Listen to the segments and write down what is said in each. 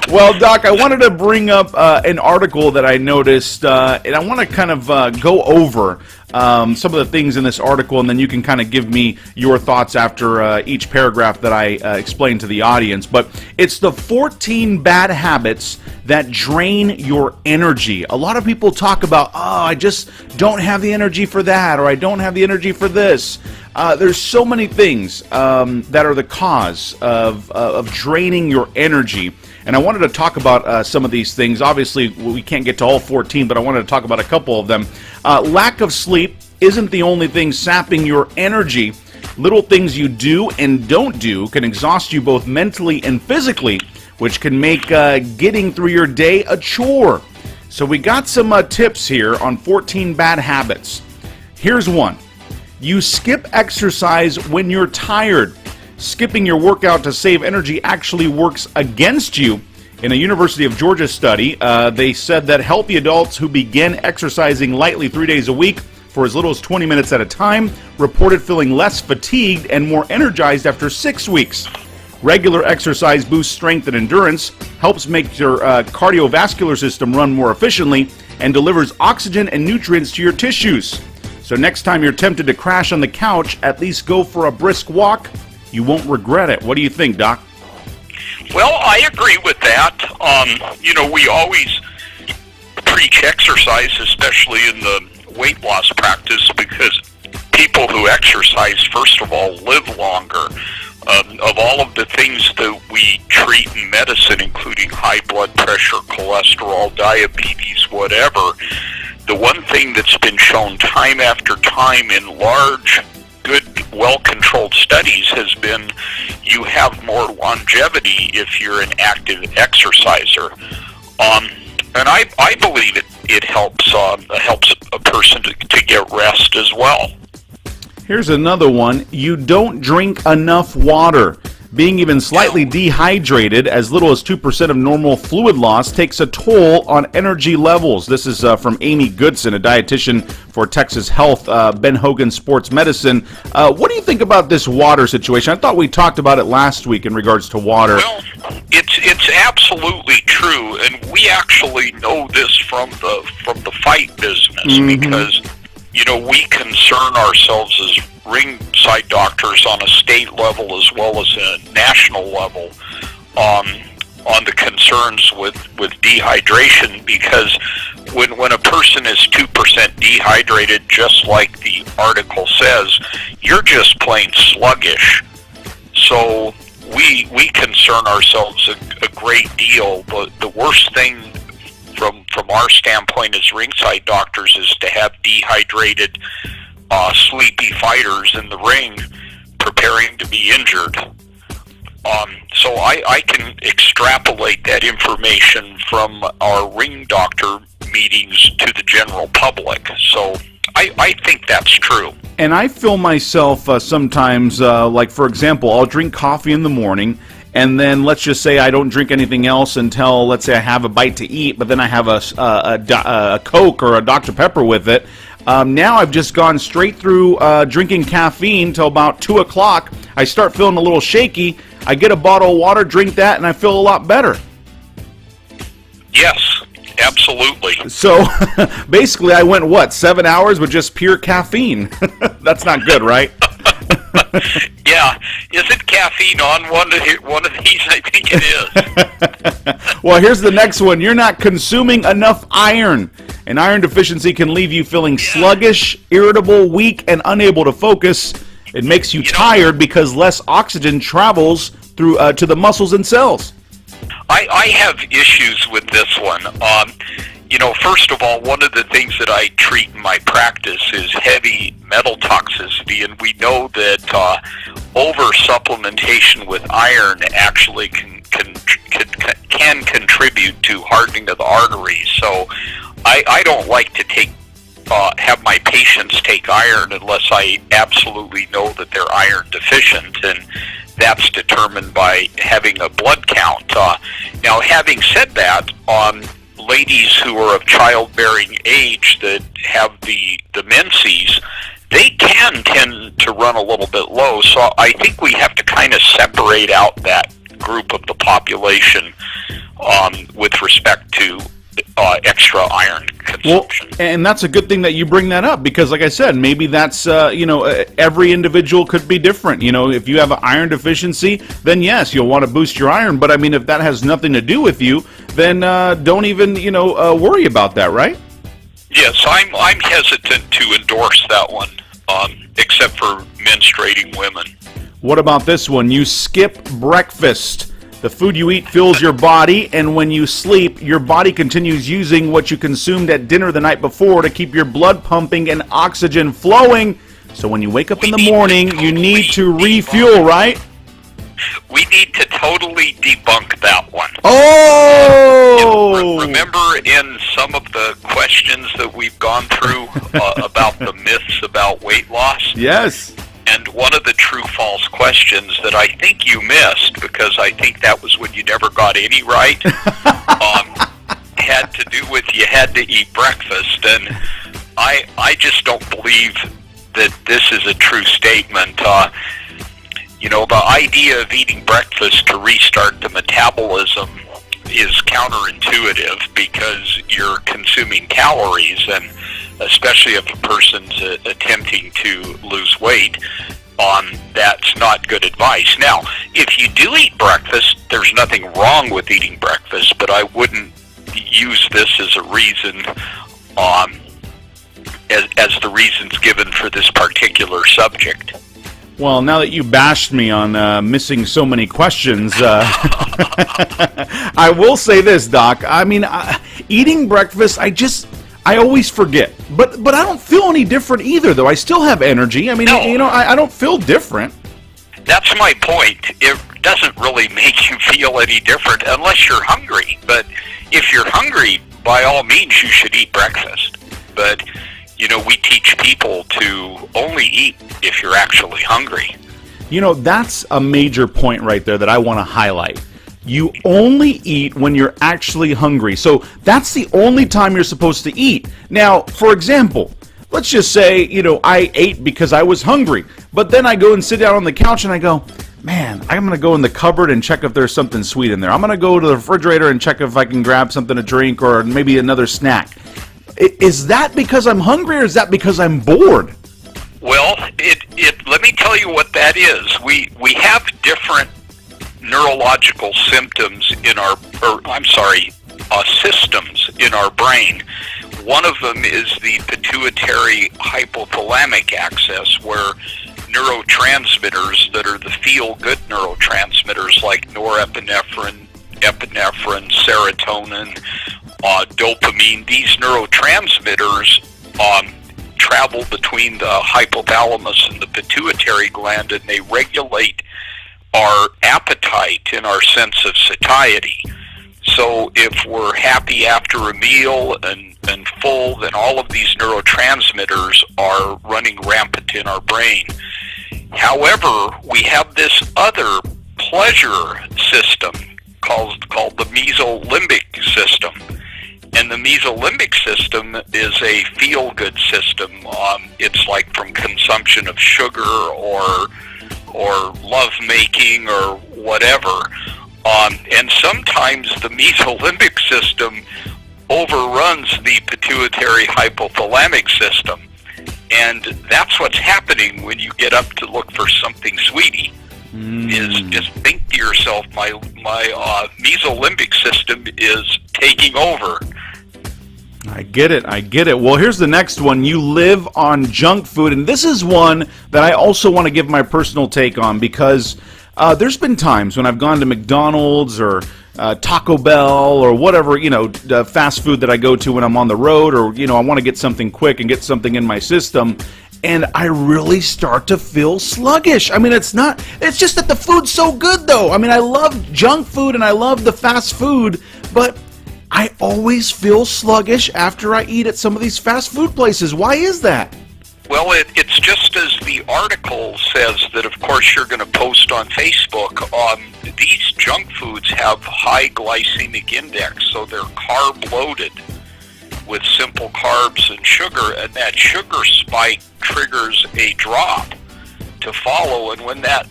Well, Doc, I wanted to bring up an article that I noticed, and I want to kind of go over some of the things in this article, and then you can kind of give me your thoughts after each paragraph that I explain to the audience. But it's the 14 bad habits that drain your energy. A lot of people talk about, I just don't have the energy for that, or I don't have the energy for this. There's so many things that are the cause of draining your energy. And I wanted to talk about some of these things. Obviously, we can't get to all 14, but I wanted to talk about a couple of them. Lack of sleep isn't the only thing sapping your energy. Little things you do and don't do can exhaust you both mentally and physically, which can make getting through your day a chore. So we got some tips here on 14 bad habits. Here's one. You skip exercise when you're tired. Skipping your workout to save energy actually works against you. In a University of Georgia study, they said that healthy adults who begin exercising lightly 3 days a week for as little as 20 minutes at a time reported feeling less fatigued and more energized after 6 weeks. Regular exercise boosts strength and endurance, helps make your cardiovascular system run more efficiently, and delivers oxygen and nutrients to your tissues. So next time you're tempted to crash on the couch, at least go for a brisk walk. You won't regret it. What do you think, Doc? Well, I agree with that. We always preach exercise, especially in the weight loss practice, because people who exercise, first of all, live longer. Of all of the things that we treat in medicine, including high blood pressure, cholesterol, diabetes, whatever, the one thing that's been shown time after time in large, good, well-controlled studies has been you have more longevity if you're an active exerciser. And I believe it helps a person to get rest as well. Here's another one. You don't drink enough water. Being even slightly dehydrated, as little as 2% of normal fluid loss, takes a toll on energy levels. This is from Amy Goodson, a dietitian for Texas Health, Ben Hogan Sports Medicine. What do you think about this water situation? I thought we talked about it last week in regards to water. Well, it's absolutely true, and we actually know this from the fight business because we concern ourselves as ringside doctors on a state level as well as a national level on the concerns with dehydration, because when a person is 2% dehydrated, just like the article says, you're just plain sluggish. So we concern ourselves a great deal. But the worst thing from our standpoint as ringside doctors is to have dehydrated, sleepy fighters in the ring preparing to be injured. So I can extrapolate that information from our ring doctor meetings to the general public. So I think that's true. And I feel myself sometimes, like for example, I'll drink coffee in the morning, and then let's just say I don't drink anything else until, let's say I have a bite to eat, but then I have a Coke or a Dr. Pepper with it. Now I've just gone straight through drinking caffeine till about 2 o'clock. I start feeling a little shaky. I get a bottle of water, drink that, and I feel a lot better. Yes, absolutely. So basically I went, 7 hours with just pure caffeine? That's not good, right? Yeah. Is it caffeine on one of these? I think it is. Well, here's the next one. You're not consuming enough iron. An iron deficiency can leave you feeling sluggish, irritable, weak, and unable to focus. It makes you tired because less oxygen travels through to the muscles and cells. I have issues with this one. First of all, one of the things that I treat in my practice is heavy metal toxicity, and we know that over supplementation with iron actually can contribute to hardening of the arteries. So I don't like to have my patients take iron unless I absolutely know that they're iron deficient, and that's determined by having a blood count. Now, having said that, ladies who are of childbearing age that have the menses, they can tend to run a little bit low. So I think we have to kind of separate out that group of the population with respect to extra iron consumption. Well, and that's a good thing that you bring that up, because like I said, maybe that's, every individual could be different. If you have an iron deficiency, then yes, you'll want to boost your iron. But I mean, if that has nothing to do with you, then don't even, worry about that, right? Yes, I'm hesitant to endorse that one, except for menstruating women. What about this one? You skip breakfast. The food you eat fills your body, and when you sleep, your body continues using what you consumed at dinner the night before to keep your blood pumping and oxygen flowing. So when you wake up in the morning, you need to refuel, right? We need to totally debunk that one. Oh! Remember in some of the questions that we've gone through about the myths about weight loss? Yes. And one of the true-false questions that I think you missed, because I think that was when you never got any right, had to do with you had to eat breakfast. And I just don't believe that this is a true statement. The idea of eating breakfast to restart the metabolism is counterintuitive, because you're consuming calories, and especially if a person's attempting to lose weight, that's not good advice. Now, if you do eat breakfast, there's nothing wrong with eating breakfast, but I wouldn't use this as a reason, as the reasons given for this particular subject. Well, now that you bashed me on missing so many questions, I will say this, Doc. I mean, eating breakfast, I always forget. But I don't feel any different either, though. I still have energy. I mean, no. I don't feel different. That's my point. It doesn't really make you feel any different unless you're hungry. But if you're hungry, by all means, you should eat breakfast. But we teach people to only eat if you're actually hungry. That's a major point right there that I want to highlight. You only eat when you're actually hungry. So that's the only time you're supposed to eat. Now, for example, let's just say, I ate because I was hungry, but then I go and sit down on the couch and I go, man, I'm going to go in the cupboard and check if there's something sweet in there. I'm going to go to the refrigerator and check if I can grab something to drink or maybe another snack. Is that because I'm hungry, or is that because I'm bored? Well, let me tell you what that is. We have different neurological symptoms in systems in our brain. One of them is the pituitary hypothalamic axis, where neurotransmitters that are the feel-good neurotransmitters like norepinephrine, epinephrine, serotonin, dopamine, these neurotransmitters travel between the hypothalamus and the pituitary gland, and they regulate our appetite and our sense of satiety. So if we're happy after a meal and full, then all of these neurotransmitters are running rampant in our brain. However, we have this other pleasure system called the mesolimbic system. And the mesolimbic system is a feel-good system. It's like from consumption of sugar or love-making or whatever. And sometimes the mesolimbic system overruns the pituitary hypothalamic system. And that's what's happening when you get up to look for something sweetie. Is just think to yourself, my mesolimbic system is taking over. I get it. Well, here's the next one. You live on junk food, and this is one that I also want to give my personal take on, because there's been times when I've gone to McDonald's or Taco Bell or whatever, fast food that I go to when I'm on the road, or I want to get something quick and get something in my system, and I really start to feel sluggish. I mean, it's just that the food's so good, though. I mean, I love junk food and I love the fast food, but I always feel sluggish after I eat at some of these fast food places. Why is that? Well, it's just as the article says that, of course, you're going to post on Facebook. These junk foods have high glycemic index, so they're carb-loaded with simple carbs and sugar, and that sugar spike triggers a drop to follow. And when that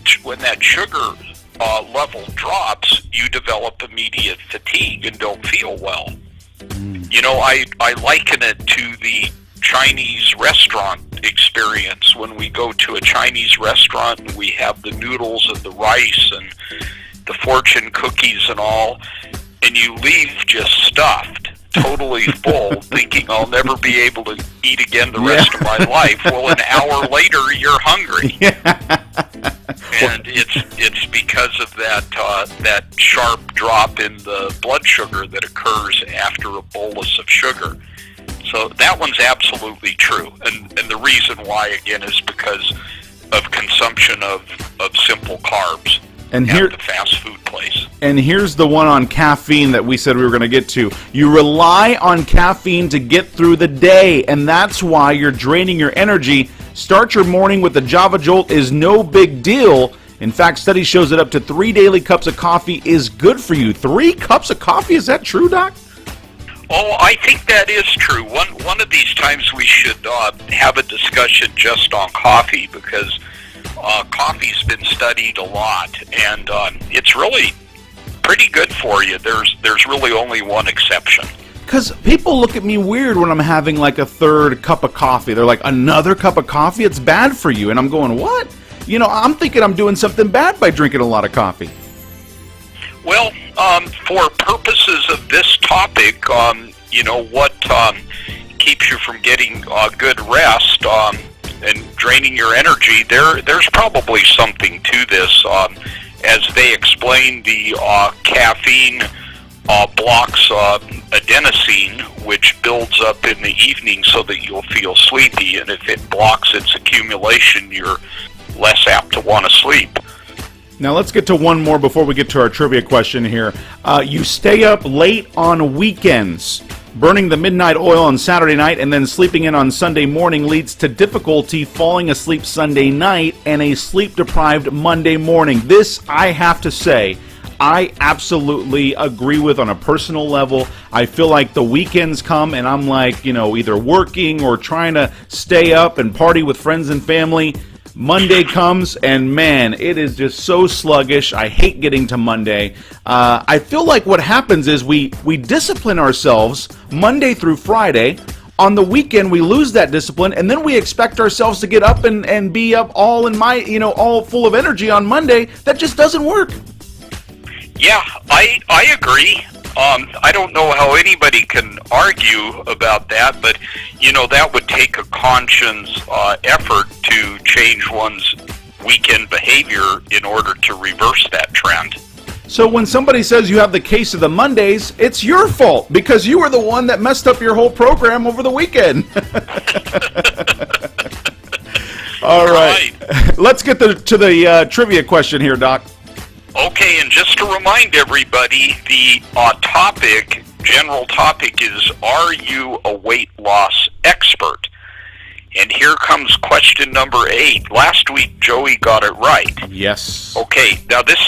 sugar level drops, you develop immediate fatigue and don't feel well. You know, I liken it to the Chinese restaurant experience. When we go to a Chinese restaurant and we have the noodles and the rice and the fortune cookies and all, and you leave just stuffed, totally full, thinking I'll never be able to eat again the rest of my life. Well, an hour later, you're hungry. And it's because of that sharp drop in the blood sugar that occurs after a bolus of sugar. So that one's absolutely true. And the reason why, again, is because of consumption of simple carbs and at the fast food place. And here's the one on caffeine that we said we were going to get to. You rely on caffeine to get through the day, and that's why you're draining your energy. Start your morning with the Java Jolt is no big deal. In fact, study shows that up to 3 daily cups of coffee is good for you. 3 cups of coffee? Is that true, Doc? Oh, I think that is true. One of these times we should have a discussion just on coffee, because coffee's been studied a lot, and it's really pretty good for you. There's really only one exception. Because people look at me weird when I'm having like a 3rd cup of coffee. They're like, another cup of coffee? It's bad for you. And I'm going, what? You know, I'm thinking I'm doing something bad by drinking a lot of coffee. Well, for purposes of this topic, you know, what keeps you from getting good rest and draining your energy, there's probably something to this. As they explain, the caffeine blocks adenosine, which builds up in the evening so that you'll feel sleepy, and if it blocks its accumulation, you're less apt to want to sleep. Now let's get to one more before we get to our trivia question here. You stay up late on weekends. Burning the midnight oil on Saturday night and then sleeping in on Sunday morning leads to difficulty falling asleep Sunday night and a sleep-deprived Monday morning. This, I have to say, I absolutely agree with on a personal level. I feel like the weekends come and I'm like, you know, either working or trying to stay up and party with friends and family. Monday comes and man, it is just so sluggish. I hate getting to Monday. I feel like what happens is we discipline ourselves Monday through Friday. On the weekend, we lose that discipline, and then we expect ourselves to get up and be up all all full of energy on Monday. That just doesn't work. Yeah, I agree. I don't know how anybody can argue about that, but, you know, that would take a conscious effort to change one's weekend behavior in order to reverse that trend. So when somebody says you have the case of the Mondays, it's your fault because you were the one that messed up your whole program over the weekend. All right. Let's get to the trivia question here, Doc. Okay, and just to remind everybody, the general topic is, are you a weight loss expert? And here comes question number 8. Last week, Joey got it right. Yes. Okay, now this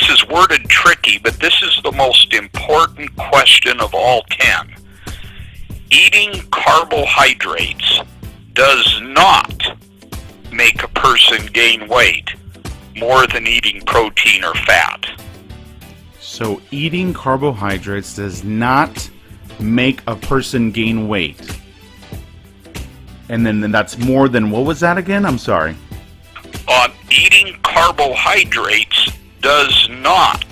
is worded tricky, but this is the most important question of all 10. Eating carbohydrates does not make a person gain weight more than eating protein or fat. So eating carbohydrates does not make a person gain weight. And then that's more than, what was that again? I'm sorry. Eating carbohydrates does not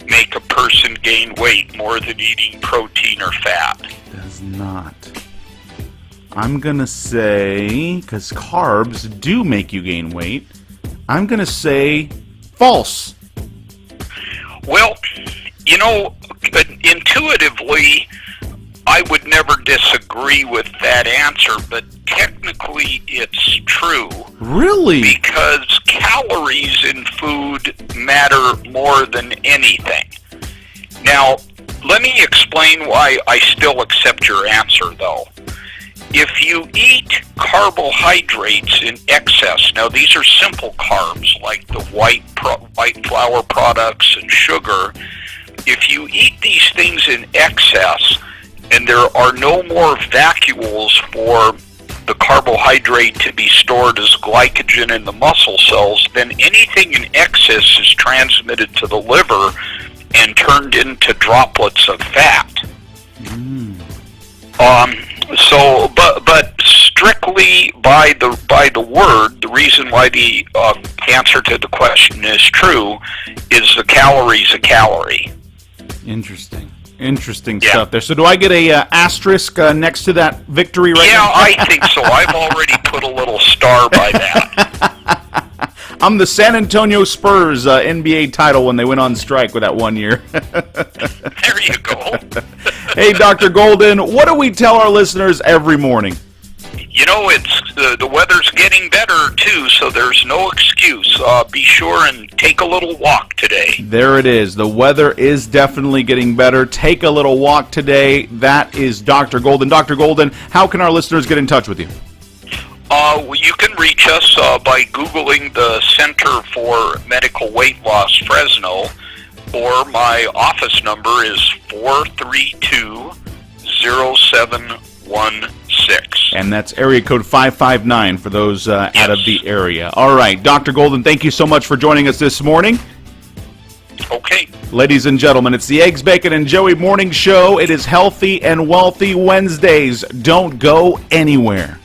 make a person gain weight more than eating protein or fat. Does not. I'm going to say, because carbs do make you gain weight, I'm going to say false. Well, you know, intuitively, I would never disagree with that answer, but technically it's true. Really? Because calories in food matter more than anything. Now, let me explain why I still accept your answer, though. If you eat carbohydrates in excess, now these are simple carbs like the white flour products and sugar, if you eat these things in excess and there are no more vacuoles for the carbohydrate to be stored as glycogen in the muscle cells, then anything in excess is transmitted to the liver and turned into droplets of fat. But strictly by the word, the reason why the answer to the question is true is the calories a calorie. Interesting stuff there. So do I get a asterisk next to that victory right now? Yeah, I think so. I've already put a little star by that. I'm the San Antonio Spurs NBA title when they went on strike with that 1 year. There you go. Hey, Dr. Golden, what do we tell our listeners every morning? You know, it's the weather's getting better, too, so there's no excuse. Be sure and take a little walk today. There it is. The weather is definitely getting better. Take a little walk today. That is Dr. Golden. Dr. Golden, how can our listeners get in touch with you? You can reach us by Googling the Center for Medical Weight Loss Fresno, or my office number is 432-0716. And that's area code 559 for those out of the area. All right, Dr. Golden, thank you so much for joining us this morning. Okay. Ladies and gentlemen, it's the Eggs, Bacon, and Joey Morning Show. It is Healthy and Wealthy Wednesdays. Don't go anywhere.